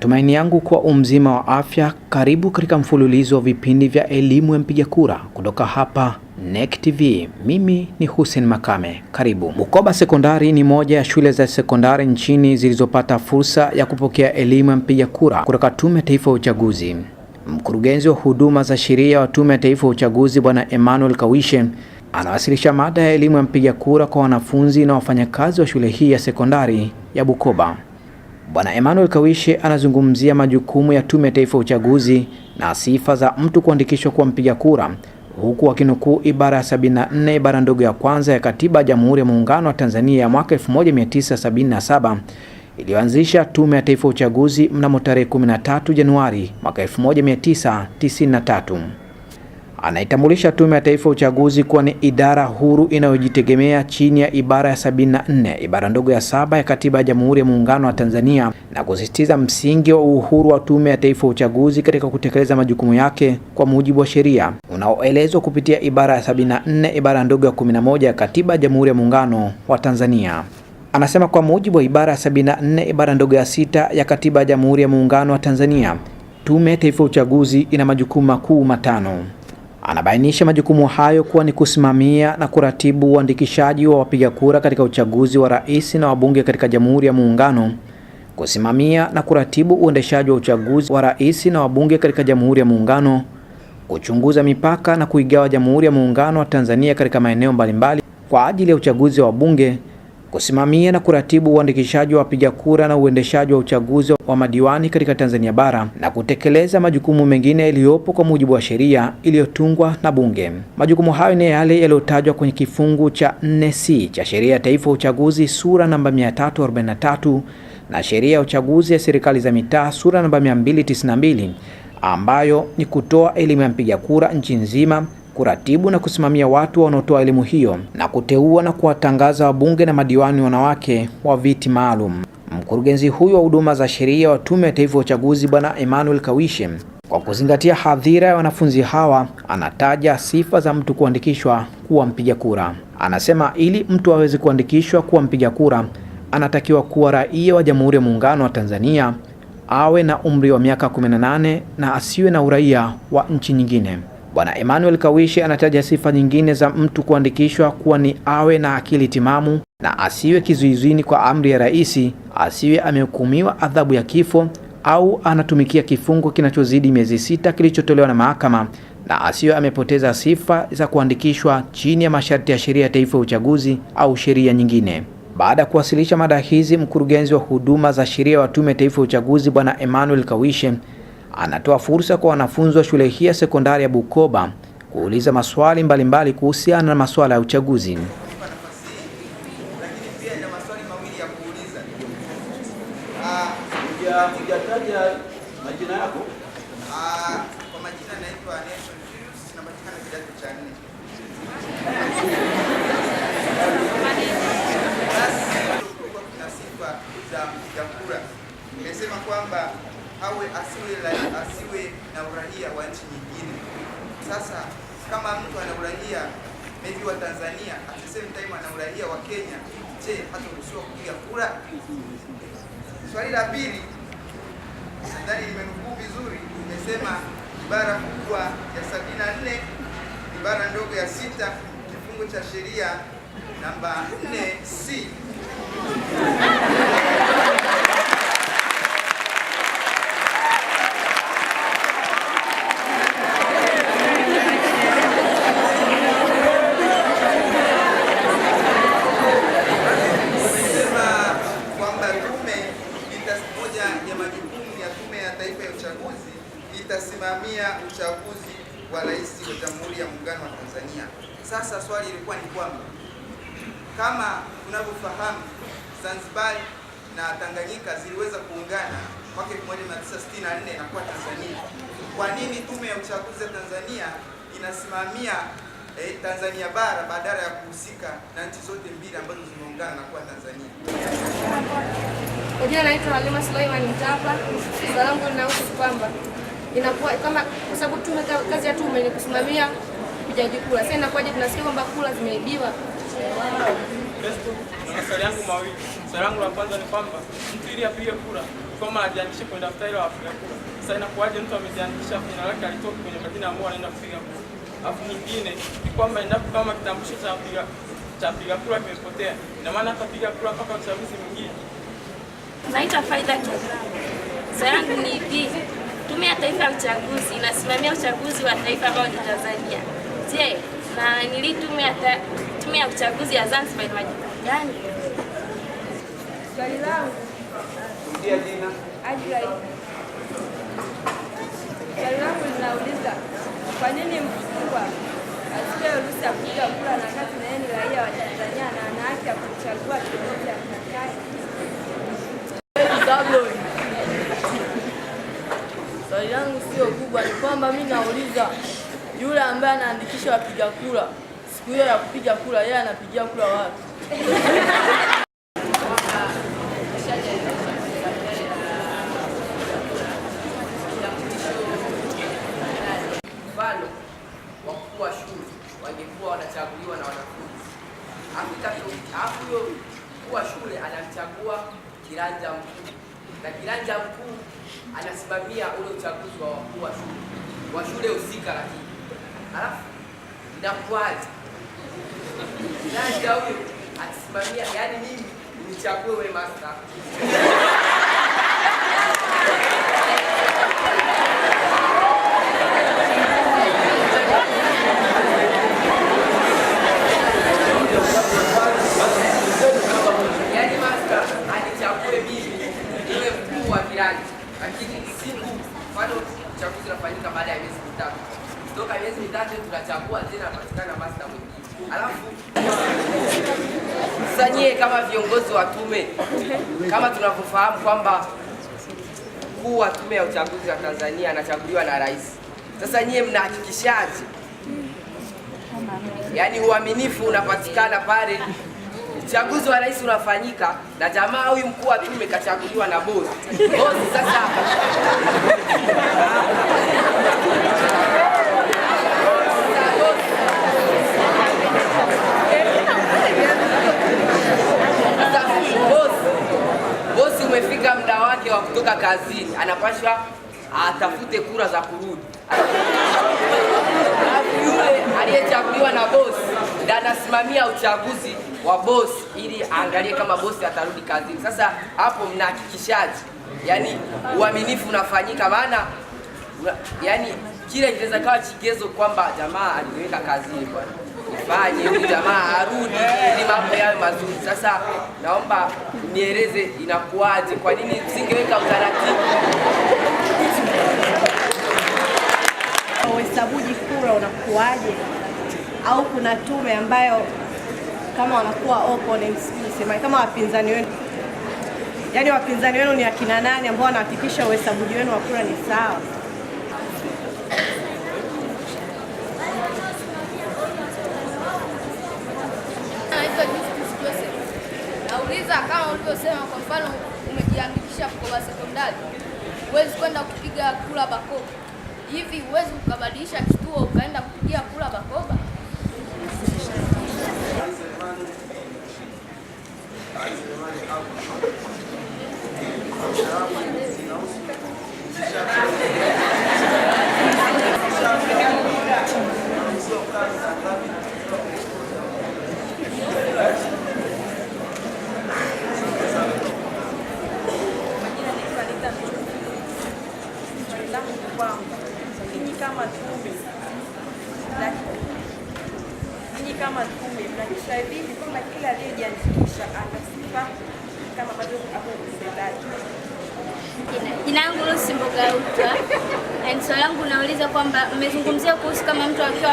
Matumaini yangu kwa umzima wa afya. Karibu katika mfululizo wa vipindi vya elimu ya mpiga kura kutoka hapa NEC TV. Mimi ni Hussein Makame. Karibu. Bukoba Sekondari ni moja ya shule za sekondari nchini zilizopata fursa ya kupokea elimu ya mpiga kura kutoka Tume ya Taifa ya Uchaguzi. Mkurugenzi wa huduma za sheria wa Tume ya Taifa ya Uchaguzi Bwana Emmanuel Kawishe anawasilisha mada ya elimu ya mpiga kura kwa wanafunzi na wafanyakazi wa shule hii ya sekondari ya Bukoba. Bwana Emmanuel Kawishe anazungumzia majukumu ya Tume ya Taifa ya Uchaguzi na sifa za mtu kuandikishwa kuwa mpiga kura, huku akinukuu ibara ya 74 ibara ndogo ya kwanza ya Katiba ya Jamhuri ya Muungano wa Tanzania ya mwaka 1977 iliyoanzisha Tume ya Taifa ya Uchaguzi mnamo tarehe 13 Januari mwaka 1993. Anaitambulisha Tume ya Taifa ya Uchaguzi kuwa ni idara huru inayojitegemea chini ya ibara ya 74 ibara ndogo ya 7 ya Katiba ya Jamhuri ya Muungano wa Tanzania na kusisitiza msingi wa uhuru wa Tume ya Taifa ya Uchaguzi katika kutekeleza majukumu yake kwa mujibu wa sheria unaoelezwa kupitia ibara ya 74 ibara ndogo ya 11 ya Katiba ya Jamhuri ya Muungano wa Tanzania. Anasema kwa mujibu wa ibara ya 74 ibara ndogo ya 6 ya Katiba ya Jamhuri ya Muungano wa Tanzania, Tume ya Taifa ya Uchaguzi ina majukumu makuu matano. Anabainisha majukumu hayo kuwa ni kusimamia na kuratibu uandikishaji wa wapiga kura katika uchaguzi wa rais na wabunge katika Jamhuri ya Muungano, kusimamia na kuratibu uendeshaji wa uchaguzi wa rais na wabunge katika Jamhuri ya Muungano, kuchunguza mipaka na kuigawa Jamhuri ya Muungano wa Tanzania katika maeneo mbalimbali kwa ajili ya uchaguzi wa wabunge, kusimamia na kuratibu uandikishaji wa wapiga kura na uendeshaji wa uchaguzi wa madiwani katika Tanzania bara na kutekeleza majukumu mengine yaliyopo kwa mujibu wa sheria iliyotungwa na Bunge. Majukumu hayo ni yale yaliyotajwa kwenye kifungu cha 4C cha Sheria ya Taifa ya Uchaguzi sura namba 343 na Sheria ya Uchaguzi ya Serikali za Mitaa sura namba 292, ambayo ni kutoa elimu ya mpiga kura nchi nzima, kuratibu na kusimamia watu wanaotoa elimu hiyo na kuteua na kuwatangaza wabunge na madiwani wanawake wa viti maalum. Mkurugenzi huyo wa huduma za sheria wa Tume ya Taifa ya Uchaguzi Bwana Emmanuel Kawishe, kwa kuzingatia hadhira ya wanafunzi hawa, anataja sifa za mtu kuandikishwa kuwa mpiga kura. Anasema ili mtu aweze kuandikishwa kuwa mpiga kura, anatakiwa kuwa raia wa Jamhuri ya Muungano wa Tanzania, awe na umri wa miaka 18 na asiwe na uraia wa nchi nyingine. Bwana Emmanuel Kawishe anataja sifa nyingine za mtu kuandikishwa kuwa ni awe na akili timamu na asiwe kizuizini kwa amri ya rais, asiwe amehukumiwa adhabu ya kifo au anatumikia kifungo kinachozidi miezi 6 kilichotolewa na mahakama, na asiwe amepoteza sifa za kuandikishwa chini ya masharti ya Sheria ya Taifa ya Uchaguzi au sheria nyingine. Baada ya kuwasilisha mada hizi, mkurugenzi wa huduma za sheria wa Tume ya Taifa ya Uchaguzi Bwana Emmanuel Kawishe anatoa fursa kwa wanafunzi wa shule hii ya sekondari ya Bukoba kuuliza maswali mbalimbali kuhusiana na masuala ya uchaguzi. Lakini pia ina maswali mawili ya kuuliza. Hujataja majina yako? Kwa majina naitwa Nelson Julius, napatikana kidato cha 4. Kuna sifa za mpiga kura. Nimesema kwamba asiwe na uraia wa nchi nyingine. Sasa kama mtu ana uraia maybe wa Tanzania, at the same time ana uraia wa Kenya, je, hataruhusiwa kupiga kura? Swali la pili, nadhani nimenukuu vizuri, nimesema ibara kubwa ya 74 ibara ndogo ya 6 kifungu cha sheria namba 4C itasimamia uchaguzi wa rais wa Jamhuri ya Muungano wa Tanzania. Sasa swali ilikuwa ni kwamba kama tunavyofahamu Zanzibar na Tanganyika ziliweza kuungana mwaka 1964 na kuwa Tanzania. Kwa nini Tume ya Uchaguzi ya Tanzania inasimamia Tanzania bara badala ya kuhusika na nchi zote mbili ambazo zimeungana na kuwa Tanzania? Kwa jina naitwa Halima Suleiman Mtapa. Swali langu linahusu kwamba inakuwa kama kwa sababu kazi ya tume ni kusimamia upigaji kura. Sasa inakuwaje tunasikia kwamba kura zimeibiwa? Facebook na maswali yangu mawili. Swali langu la kwanza ni kwamba mtu ili apige kura kama ajiandikishe kwenye daftari la wapiga kura. Sasa inakuwaje mtu amejiandikisha jina lake alitoka kwenye majina ambayo anaenda kupiga kura? Alafu nyingine ni kwamba endapo kama kitambulisho cha mpiga kura kimepotea, ina maana atapiga kura mpaka uchaguzi mwingine. Naitwa Faida Kizana. Swali langu ni hivi. Tume ya Taifa ya Uchaguzi inasimamia uchaguzi wa taifa ambao ni Tanzania. Je, na nili tume ya uchaguzi ya Zanzibar ina majukumu gani? Swali langu Rudia jina. Ajira. Swali langu linauliza kwa nini mfungwa asipewe ruhusa ya kupiga kura na kati na yeye ni raia wa Tanzania na ana haki ya kuchagua kiongozi atakaye? Swali langu sio kubwa, ni kwamba mimi nauliza yule ambaye anaandikisha wapiga kura siku hiyo ya kupiga kura, yeye anapigia kura wapi? Mfano, wakuu wa shule wangekuwa wanachaguliwa na wanafunzi. Alafu huyo mkuu wa shule anamchagua kiranja mkuu, na kiranja mkuu anasimamia ule uchaguzi wa wakuu wa shule husika. Lakini alafu inakuaje kiranja huyo akisimamia, yani mimi nichague wewe master unafanyika baada ya miezi mitatu. Kutoka miezi mitatu tunachagua tena patikana master mwingine. Alafu sasa nyie kama viongozi wa tume, kama tunavyofahamu kwamba mkuu wa tume ya uchaguzi wa Tanzania anachaguliwa na rais. Sasa nyie mnahakikishaje? Yaani uaminifu unapatikana pale uchaguzi wa rais unafanyika na jamaa huyu mkuu wa tume kachaguliwa na bosi. Bosi sasa bosi umefika muda wake wa kutoka kazini, anapaswa atafute kura za kurudi. Yule aliyechaguliwa na bosi ndiye anasimamia uchaguzi wa bosi ili aangalie kama bosi atarudi kazini. Sasa hapo mnahakikishaje? Yaani uaminifu unafanyika, maana yaani kile kinaweza kawa kigezo kwamba jamaa aliweka kazini bwana, ifanye huyu jamaa arudi ili mambo yawe mazuri. Sasa naomba nieleze inakuaje, kwa nini msingeweka utaratibu? Uhesabuji kura unakuaje? Au kuna tume ambayo kama wanakuwa opponents, kama wapinzani wenu, yaani wapinzani wenu ni akina nani ambao wanahakikisha uhesabuji wenu wa kura ni sawa? Nauliza kama ulivyosema, kwa mfano umejiandikisha Bukoba sekondari, huwezi kwenda kupiga kura Bakoba. Hivi huwezi ukabadilisha kituo ukaenda kupigia kura Bakoba? Ninyi kama tume mnahakikisha vipi kwamba kila aliyejiandikisha atasifa kama bado hapo mtendaji? Jina langu Lucy Mbogauta. Swali langu nauliza kwamba mmezungumzia kuhusu kama mtu akiwa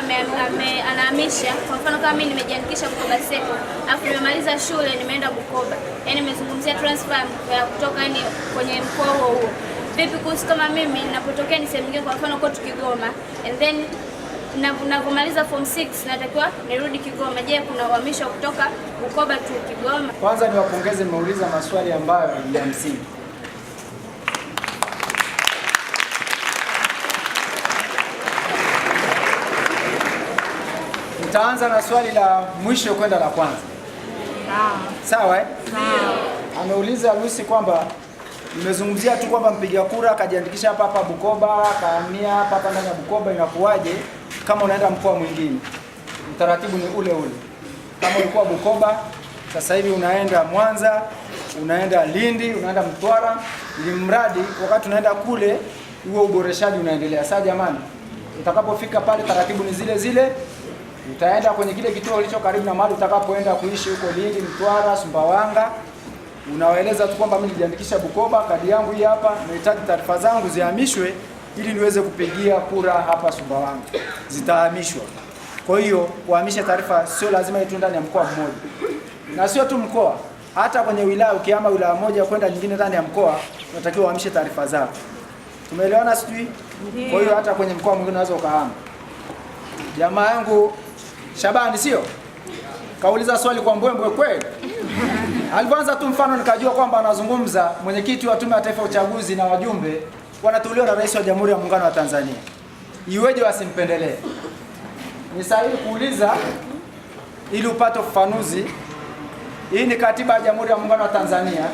anahamisha, kwa mfano kama mimi nimejiandikisha Bukoba Seko, alafu nimemaliza shule nimeenda Bukoba. Yaani nimezungumzia transfer ya kutoka yani kwenye mkoa huo. Vipi kuhusu kama mimi ninapotokea ni sehemu nyingine, kwa mfano kwa Kigoma, and then ninapomaliza form 6 natakiwa nirudi Kigoma. Je, kuna uhamisho kutoka Bukoba tu Kigoma? Kwanza niwapongeze, mmeuliza maswali ambayo ni ya msingi. Nitaanza na swali la mwisho kwenda la kwanza. Sawa eh? Ameuliza Lucy kwamba nimezungumzia tu kwamba mpiga kura akajiandikisha hapa Bukoba, kahamia hapa ndani ya Bukoba, inakuwaje kama unaenda mkoa mwingine? Utaratibu ni ule ule. Kama ulikuwa Bukoba, sasa hivi unaenda Mwanza, unaenda Lindi, unaenda Mtwara, ili mradi wakati unaenda kule huo uboreshaji unaendelea. Sasa jamani, utakapofika pale taratibu ni zile zile. Utaenda kwenye kile kituo kilicho karibu na mahali utakapoenda kuishi huko Lindi, Mtwara, Sumbawanga. Unawaeleza tu kwamba mimi nilijiandikisha Bukoba, kadi yangu hii hapa, nahitaji taarifa zangu zihamishwe ili niweze kupigia kura hapa Sumbawanga. Zitahamishwa. Kwa hiyo kuhamisha taarifa sio lazima itu ndani ya mkoa mmoja. Na sio tu mkoa, hata kwenye wilaya ukihama wilaya moja kwenda nyingine ndani ya mkoa, unatakiwa uhamishe taarifa zako. Tumeelewana sijui? Kwa hiyo hata kwenye mkoa mwingine unaweza ukahama. Jamaa yangu Shabani sio? Kauliza swali kwa mbwembwe kweli. Alianza tu mfano nikajua kwamba anazungumza mwenyekiti wa Tume ya Taifa ya Uchaguzi na wajumbe wanateuliwa na Rais wa Jamhuri ya Muungano wa Tanzania. Iweje wasimpendelee? Ni sahihi kuuliza ili upate ufafanuzi. Hii ni katiba ya Jamhuri ya Muungano wa Tanzania.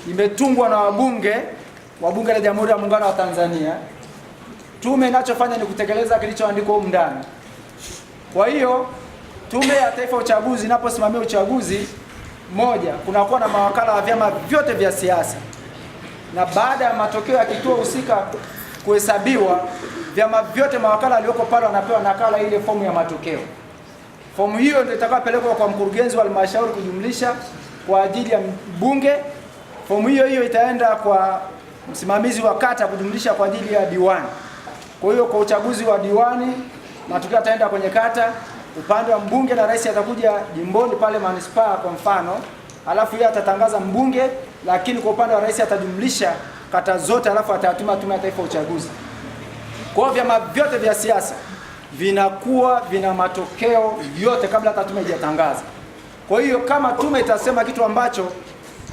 Imetungwa na wabunge la Jamhuri ya Muungano wa Tanzania. Tume inachofanya ni kutekeleza kilichoandikwa huko ndani. Kwa hiyo Tume ya Taifa ya Uchaguzi inaposimamia uchaguzi, moja, kunakuwa na mawakala wa vyama vyote vya siasa. Na baada ya matokeo ya kituo husika kuhesabiwa, vyama vyote mawakala walioko pale wanapewa nakala ile fomu ya matokeo. Fomu hiyo ndio itakayopelekwa kwa mkurugenzi wa halmashauri kujumlisha kwa ajili ya mbunge. Fomu hiyo itaenda kwa msimamizi wa kata kujumlisha kwa ajili ya diwani. Kwa hiyo kwa uchaguzi wa diwani matokeo yataenda kwenye kata, upande wa mbunge na rais atakuja jimboni pale manispaa kwa mfano, alafu yeye atatangaza mbunge, lakini kwa upande wa rais atajumlisha kata zote, alafu atatuma Tume ya Taifa ya Uchaguzi. Kwa hiyo vyama vyote vya siasa vinakuwa vina matokeo yote kabla hata tume haijatangaza. Kwa hiyo kama tume itasema kitu ambacho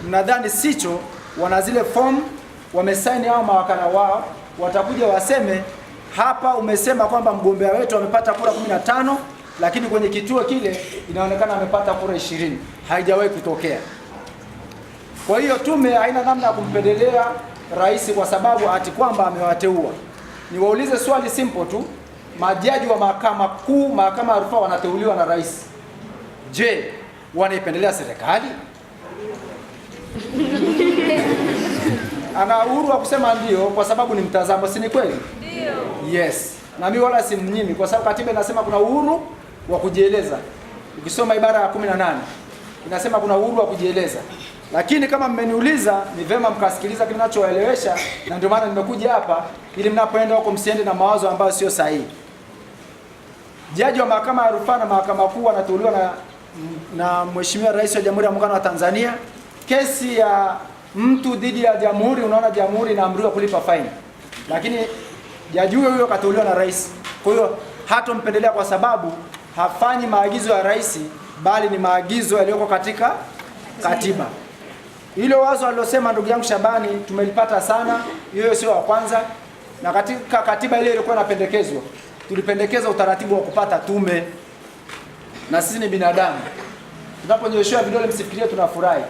mnadhani sicho, wana zile form wamesaini hao mawakala wao, watakuja waseme hapa umesema kwamba mgombea wetu amepata kura 15, lakini kwenye kituo kile inaonekana amepata kura 20. Haijawahi kutokea. Kwa hiyo tume haina namna ya kumpendelea rais kwa sababu ati kwamba amewateua. Niwaulize swali simple tu. Majaji wa mahakama kuu, mahakama ya rufaa wanateuliwa na rais. Je, wanaipendelea serikali? Ana uhuru wa kusema ndio kwa sababu ni mtazamo, si ni kweli? Ndio. Yes. Na mimi wala simnyimi kwa sababu katiba inasema kuna uhuru wa kujieleza. Ukisoma ibara ya 18 inasema kuna uhuru wa kujieleza. Lakini kama mmeniuliza ni vema mkasikiliza kile ninachoelewesha, na ndio maana nimekuja hapa ili mnapoenda huko msiende na mawazo ambayo sio sahihi. Jaji wa mahakama ya rufaa na mahakama kuu anateuliwa na Mheshimiwa Rais wa Jamhuri ya Muungano wa Tanzania. Kesi ya mtu dhidi ya jamhuri, unaona jamhuri inaamriwa kulipa faini. Lakini jaji huyo kateuliwa na rais. Kwa hiyo hatompendelea kwa sababu hafanyi maagizo ya rais bali ni maagizo yaliyoko katika katiba. Hilo wazo alilosema ndugu yangu Shabani tumelipata sana, hiyo sio wa kwanza. Na katika katiba ile ilikuwa inapendekezwa, tulipendekeza utaratibu wa kupata tume. Na sisi ni binadamu. Tunaponyoshewa vidole msifikirie tunafurahi.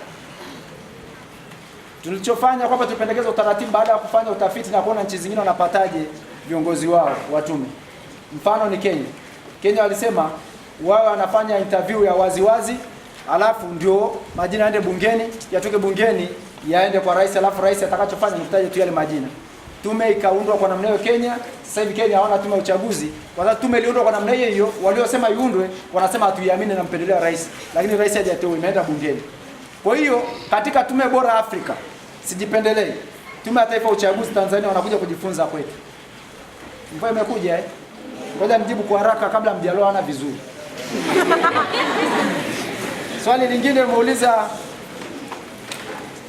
Tulichofanya kwamba tupendekeza utaratibu baada ya kufanya utafiti na kuona nchi zingine wanapataje viongozi wao wa tume. Mfano ni Kenya. Kenya walisema wao wanafanya interview ya waziwazi, alafu ndio majina yaende bungeni, yatoke bungeni yaende kwa rais, alafu rais atakachofanya ni kutaja tu yale majina. Tume ikaundwa kwa namna hiyo Kenya. Sasa hivi Kenya hawana tume ya uchaguzi. Kwa sababu tume iliundwa kwa namna hiyo, waliosema iundwe wanasema hatuiamini na mpendelea rais. Lakini rais hajateua, imeenda bungeni. Kwa hiyo katika tume bora Afrika, sijipendelei, Tume ya Taifa ya Uchaguzi Tanzania wanakuja kujifunza kwetu. Mvua imekuja Ngoja nijibu kwa haraka kabla mjaloana vizuri. Swali lingine umeuliza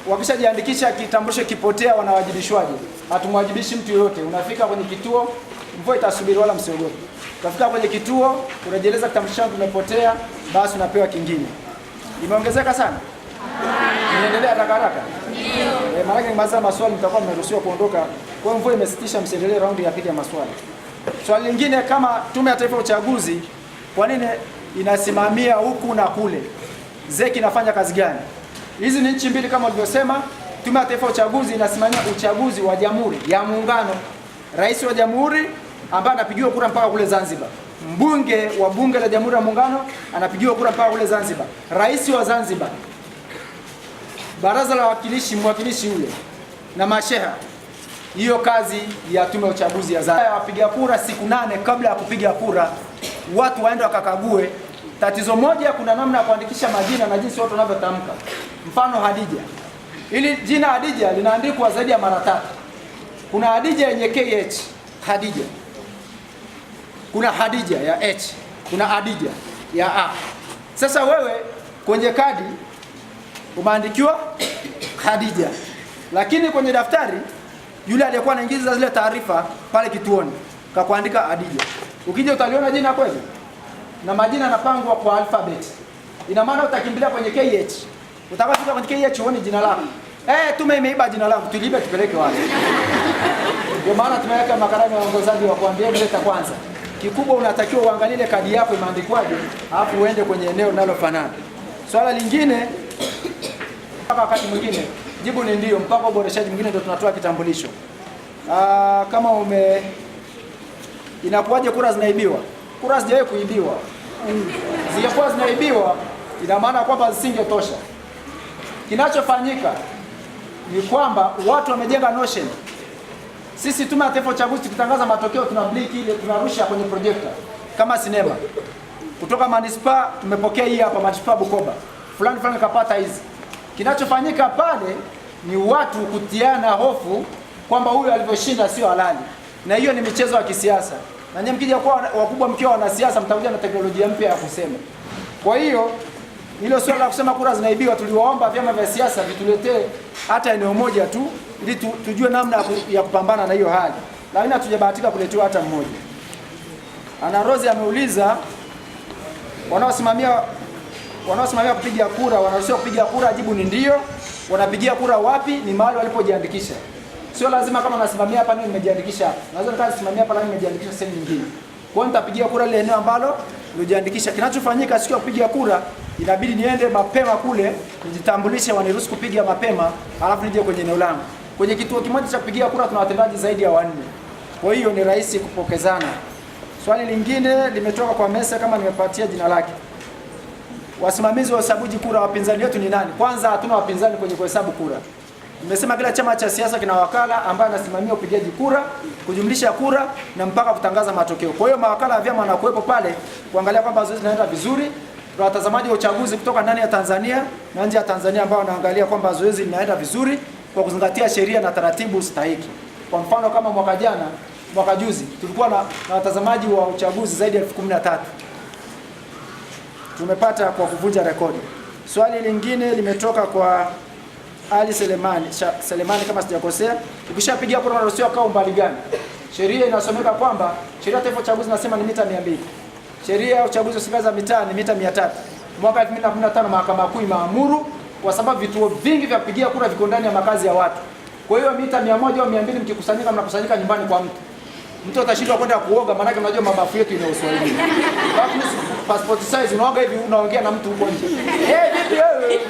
wakishajiandikisha kitambulisho kipotea wanawajibishwaje? Hatumwajibishi mtu yoyote. Unafika kwenye kituo, mvua itasubiri wala msiogope. Utafika kwenye kituo, unajieleza kitambulisho changu kimepotea, basi unapewa kingine. Imeongezeka sana? Niendelea haraka? Ndio. Maana nikimaliza maswali mtakuwa mmeruhusiwa kuondoka. Kwa mvua imesitisha, msiendelee raundi ya pili ya maswali. Swali lingine, kama Tume ya Taifa ya Uchaguzi kwa nini inasimamia huku na kule? ZEC inafanya kazi gani. Hizi ni nchi mbili kama ulivyosema. Tume ya Taifa ya Uchaguzi inasimamia uchaguzi wa Jamhuri ya Muungano. Rais wa Jamhuri ambaye anapigiwa kura mpaka kule Zanzibar. Mbunge wa Bunge la Jamhuri ya Muungano anapigiwa kura mpaka kule Zanzibar. Rais wa Zanzibar. Baraza la Wawakilishi, mwakilishi yule na masheha. Hiyo kazi ya Tume ya Uchaguzi ya Zanzibar. Wapiga kura siku 8 kabla ya kupiga kura, watu waende wakakague. Tatizo moja, kuna namna ya kuandikisha majina na jinsi watu wanavyotamka. Mfano Hadija. Ili jina Hadija linaandikwa zaidi ya mara 3. Kuna Hadija yenye KH, Hadija. Kuna Hadija ya H, kuna Hadija ya A. Sasa wewe kwenye kadi umeandikiwa Hadija. Lakini kwenye daftari yule aliyekuwa anaingiza zile taarifa pale kituoni kakuandika Hadija. Ukija utaliona jina kweli? Na majina yanapangwa kwa alphabet. Ina maana utakimbilia kwenye KH. Utakafika kwenye KH uone jina lako. Tume imeiba jina langu, tuliibe tupeleke wapi? Ndio maana tumeweka makarani waongozaji wa kuambia mleta kwanza. Kikubwa unatakiwa uangalie ile kadi yako imeandikwaje, alafu uende kwenye eneo linalofanana. Swala lingine mpaka wakati mwingine jibu ni ndio, mpaka uboreshaji mwingine ndio tunatoa kitambulisho. Kama inakuwaje kura zinaibiwa? Kura hazijawahi kuibiwa. Zingekuwa zinaibiwa ina maana kwamba zisingetosha. Kinachofanyika ni kwamba watu wamejenga notion. Sisi Tume ya Taifa ya Uchaguzi tukitangaza matokeo tuna blink ile tunarusha kwenye projector kama sinema. Kutoka manispaa tumepokea hii hapa manispaa Bukoba. Fulani kapata hizi. Kinachofanyika pale ni watu kutiana hofu kwamba huyu alivyoshinda sio halali. Na hiyo ni michezo ya kisiasa. Na nyinyi mkija kwa wakubwa mkiwa wanasiasa mtakuja na teknolojia mpya ya kusema. Kwa hiyo hilo swala la kusema kura zinaibiwa, tuliwaomba vyama vya siasa vituletee hata eneo moja tu ili tujue namna ya kupambana na hiyo hali. Lakini hatujabahatika kuletewa hata mmoja. Ana Rose ameuliza wanaosimamia kupiga kura wanaruhusiwa kupiga kura, jibu ni ndio. Wanapigia kura wapi? Ni mahali walipojiandikisha. Sio lazima kama nasimamia hapa ndio nimejiandikisha hapa. Naweza nikasimamia hapa na nimejiandikisha sehemu nyingine. Kwa hiyo nitapigia kura ile eneo ambalo nilijiandikisha. Kinachofanyika siku ya kupiga kura inabidi niende mapema kule, nijitambulishe waniruhusu kupiga mapema, alafu nije kwenye eneo langu. Kwenye kituo kimoja cha kupigia kura tuna watendaji zaidi ya 4. Kwa hiyo ni rahisi kupokezana. Swali lingine limetoka kwa Mesa kama nimepatia jina lake. Wasimamizi wa uhesabuji kura wapinzani wetu ni nani? Kwanza hatuna wapinzani kwenye kuhesabu kura. Nimesema kila chama cha siasa kina wakala ambaye anasimamia upigaji kura, kujumlisha kura na mpaka kutangaza matokeo. Kwa hiyo mawakala wa vyama wanakuwepo pale kuangalia kwamba zoezi linaenda vizuri. Kwa watazamaji wa uchaguzi kutoka ndani ya Tanzania na nje ya Tanzania ambao wanaangalia kwamba zoezi linaenda vizuri kwa kuzingatia sheria na taratibu stahiki. Kwa mfano kama mwaka juzi tulikuwa na watazamaji wa uchaguzi zaidi ya 13,000. Tumepata kwa kuvunja rekodi. Swali lingine limetoka kwa Ali Selemani kama sijakosea. Ukishapigia kura unaruhusiwa kaa umbali gani? Sheria inasomeka kwamba sheria ya Taifa ya Uchaguzi inasema ni mita 200. Sheria ya uchaguzi wa serikali za mitaa ni mita 300. Mwaka 2015 Mahakama Kuu imeamuru kwa sababu vituo vingi vya kupigia kura viko ndani ya makazi ya watu. Kwa hiyo mita 100 au 200 mkikusanyika mnakusanyika nyumbani kwa mtu. Mtu atashindwa kwenda kuoga maana unajua mabafu yetu ina Uswahili. Basi passport size unaoga hivi unaongea na mtu huko nje. Vipi wewe?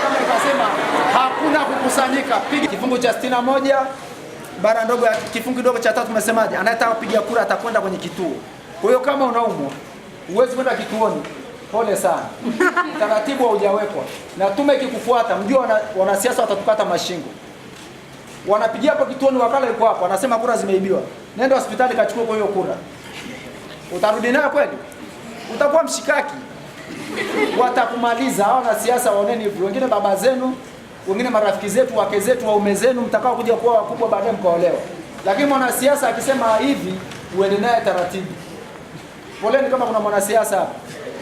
Kama ikasema hakuna kukusanyika, piga kifungu cha 61 bara ndogo ya kifungu kidogo cha 3 tumesemaje? Anayetaka kupiga kura atakwenda kwenye kituo. Kwa hiyo kama unaumwa, huwezi kwenda kituoni. Pole sana. Taratibu haujawekwa. Na tume ikikufuata, mjua wanasiasa watatukata mashingo. Wanapigia hapo kituoni, wakala yuko hapo, anasema kura zimeibiwa. Nenda hospitali kachukua kwa hiyo kura. Utarudi nayo kweli? Utakuwa mshikaki. Watakumaliza. Hao wanasiasa waoneni hivyo. Wengine baba zenu, wengine marafiki zetu, wake zetu, waume zenu, mtakao kuja kuwa wakubwa baadaye mkaolewa. Lakini mwanasiasa akisema hivi, uende naye taratibu. Poleni kama kuna mwanasiasa hapa.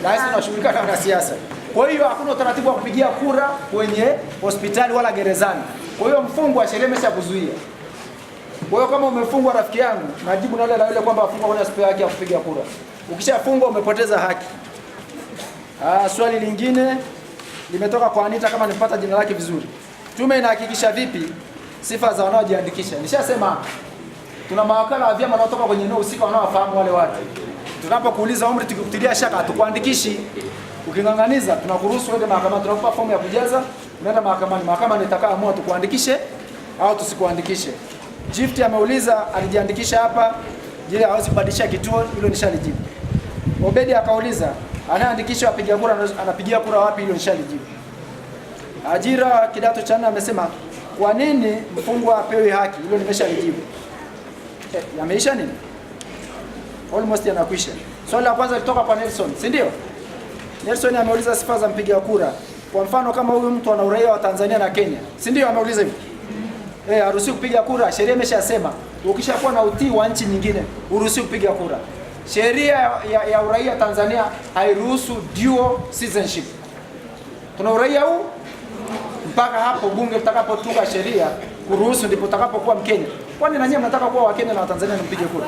Na sisi tunashughulika na wanasiasa. Kwa hiyo hakuna utaratibu wa kupigia kura kwenye hospitali wala gerezani. Kwa hiyo mfungwa sheria imeshakuzuia. Kwa hiyo kama umefungwa rafiki yangu, najibu na ile kwamba afungwa kwa sababu yake ya kupiga kura. Ukishafungwa umepoteza haki. Swali lingine limetoka kwa Anita kama nipata jina lake vizuri. Tume inahakikisha vipi sifa za wanaojiandikisha? Nishasema tuna mawakala wa vyama wanaotoka kwenye eneo husika wanaofahamu wale watu. Tunapokuuliza umri tukikutilia shaka hatukuandikishi. Uking'ang'aniza tunakuruhusu uende mahakamani, tunakupa fomu ya kujaza, unaenda mahakamani. Mahakama ndio itakayoamua tukuandikishe au tusikuandikishe. Gift ameuliza alijiandikisha hapa, je, hawezi kubadilisha kituo? Hilo nishalijibu. Obedi akauliza anaandikisha wapiga kura anapigia kura wapi? Hilo nishalijibu. Ajira kidato cha 4 amesema kwa nini mfungwa apewe haki? Hilo nimeshalijibu. Yameisha nini? Almost yanakwisha. Swali la kwanza litoka kwa Nelson, si ndio? Nelson ameuliza sifa za mpiga kura. Kwa mfano kama huyu mtu ana uraia wa Tanzania na Kenya, si ndio? Ameuliza hivyo. Haruhusi kupiga kura. Sheria imeshasema ukishakuwa na utii wa nchi nyingine uruhusi kupiga kura. Sheria ya uraia Tanzania hairuhusu dual citizenship. Tuna uraia huu mpaka hapo bunge litakapotunga sheria kuruhusu, ndipo utakapokuwa Mkenya. Kwani na nyinyi mnataka kuwa Wakenya na Watanzania na mpige kura?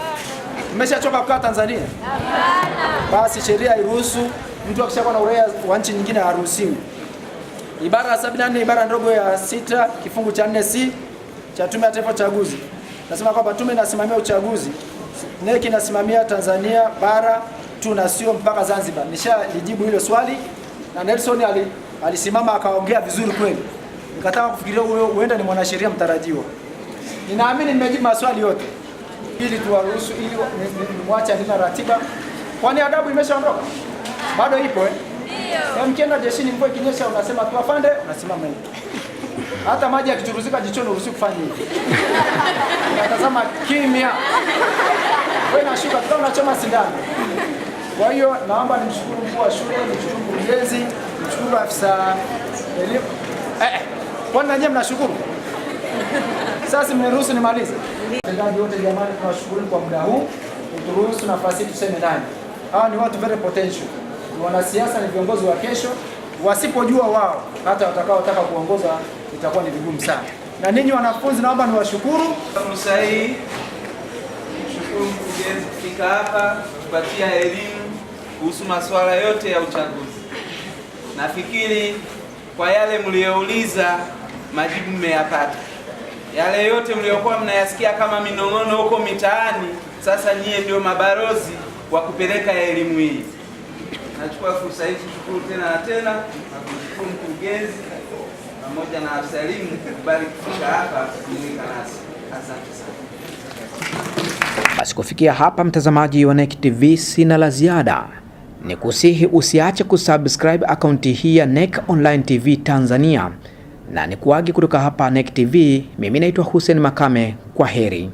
Mmeshachoka kukaa Tanzania? Hapana. Basi sheria hairuhusu mtu akishakuwa na uraia wa nchi nyingine haruhusiwi. Ibara ya 74 ibara ndogo ya 6 kifungu cha 4C cha Tume ya Taifa ya Uchaguzi nasema kwamba tume inasimamia uchaguzi. NEC inasimamia Tanzania bara tu na sio mpaka Zanzibar. Nishalijibu hilo swali na Nelson alisimama akaongea vizuri kweli. Nikataka kufikiria huenda ni mwanasheria mtarajiwa. Ninaamini nimejibu maswali yote. Ili tuwaruhusu ili nimwache ndina ratiba. Kwani adabu imeshaondoka? Bado ipo Ndio. Mkienda jeshini mvua ikinyesha unasema tu afande, unasimama hivi. Hata maji yakichuruzika jichoni uruhusi kufanya hivi. Unatazama kimya. Wewe unashuka tu unachoma sindano. Kwa hiyo naomba nimshukuru mkuu wa shule, nimshukuru mkurugenzi, nimshukuru afisa elimu. Kwani na nyinyi mnashukuru? Sasa mniruhusu nimalize. Watendaji wote jamani, tunawashukuru kwa muda huu. Turuhusu nafasi tuseme nani. Hawa ni watu very potential. Ni wanasiasa, ni viongozi wa kesho. Wasipojua wao, hata watakaotaka kuongoza itakuwa ni vigumu sana. Na ninyi wanafunzi naomba niwashukuru. Fursa hii mshukuru mkurugenzi kufika hapa kupatia elimu kuhusu masuala yote ya uchaguzi. Nafikiri kwa yale mliouliza majibu mmeyapata. Yale yote mliokuwa mnayasikia kama minong'ono huko mitaani, sasa nyie ndio mabarozi wa kupeleka elimu hii. Nachukua fursa hii kushukuru tena na tena na kumshukuru mkurugenzi pamoja na afisa elimu kubali kufika hapa kujumuika nasi. Asante sana. Basi kufikia hapa mtazamaji wa NEC TV sina la ziada. Ni kusihi usiache kusubscribe akaunti hii ya NEC Online TV Tanzania. Na ni kuagi kutoka hapa NEC TV, mimi naitwa Hussein Makame, kwa heri.